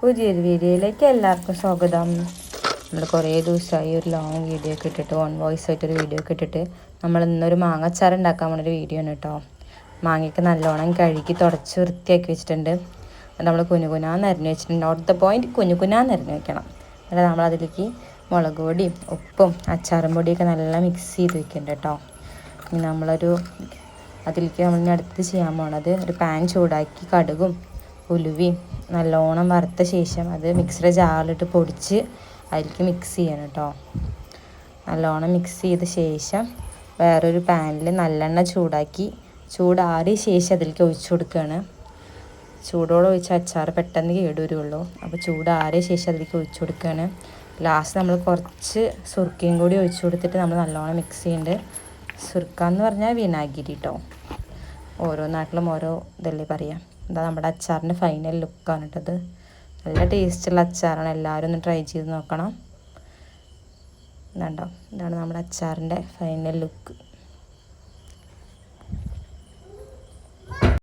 പുതിയൊരു വീഡിയോയിലേക്ക് എല്ലാവർക്കും സ്വാഗതം. നമ്മൾ കുറേ ദിവസമായി ഒരു ലോങ് വീഡിയോ ഒക്കെ ഇട്ടിട്ട് ഓൺ വോയിസ് ആയിട്ടൊരു വീഡിയോ ഒക്കെ ഇട്ടിട്ട് നമ്മൾ ഇന്നൊരു മാങ്ങച്ചാറ് ഉണ്ടാക്കാൻ വേണ്ടൊരു വീഡിയോ ആണ് കേട്ടോ. മാങ്ങയ്ക്ക് നല്ലോണം കഴുകി തുടച്ച് വൃത്തിയാക്കി വെച്ചിട്ടുണ്ട്. അത് നമ്മൾ കുനുകുനാന്ന് അരിഞ്ഞ് വെച്ചിട്ടുണ്ട്. ഔട്ട് ദ പോയിൻറ്റ് കുനുകുനാന്ന് അരിഞ്ഞ് വെക്കണം. എന്നിട്ട് നമ്മളതിലേക്ക് മുളക് പൊടിയും ഉപ്പും അച്ചാറും പൊടിയൊക്കെ നല്ല മിക്സ് ചെയ്ത് വെക്കുന്നുണ്ട് കേട്ടോ. ഇനി അതിലേക്ക് നമ്മൾ അടുത്ത് ചെയ്യാൻ പോണത് ഒരു പാൻ ചൂടാക്കി കടുകും ഉലുവയും നല്ലോണം വറുത്ത ശേഷം അത് മിക്സിയുടെ ജാറിലിട്ട് പൊടിച്ച് അതിലേക്ക് മിക്സ് ചെയ്യണം കേട്ടോ. നല്ലോണം മിക്സ് ചെയ്ത ശേഷം വേറൊരു പാനിൽ നല്ലെണ്ണ ചൂടാറിയ ശേഷം അതിലേക്ക് ഒഴിച്ചു കൊടുക്കുകയാണ്. ചൂടോടെ ഒഴിച്ച അച്ചാർ പെട്ടെന്ന് കേടുവരുള്ളൂ. അപ്പോൾ ചൂടാറിയ ശേഷം അതിലേക്ക് ഒഴിച്ചു കൊടുക്കുകയാണ്. ലാസ്റ്റ് നമ്മൾ കുറച്ച് സുർക്കയും കൂടി ഒഴിച്ചു കൊടുത്തിട്ട് നമ്മൾ നല്ലോണം മിക്സ് ചെയ്യുന്നുണ്ട്. സുർക്ക എന്ന് പറഞ്ഞാൽ വിനാഗിരി കേട്ടോ. ഓരോ നാട്ടിലും ഓരോ ഇതല്ലേ പറയാം. ഇതാ നമ്മുടെ അച്ചാറിൻ്റെ ഫൈനൽ ലുക്കാണ് കേട്ടത്. നല്ല ടേസ്റ്റുള്ള അച്ചാറാണ്. എല്ലാവരും ഒന്ന് ട്രൈ ചെയ്ത് നോക്കണം. ഇതാണ്ടോ, ഇതാണ് നമ്മുടെ അച്ചാറിൻ്റെ ഫൈനൽ ലുക്ക്.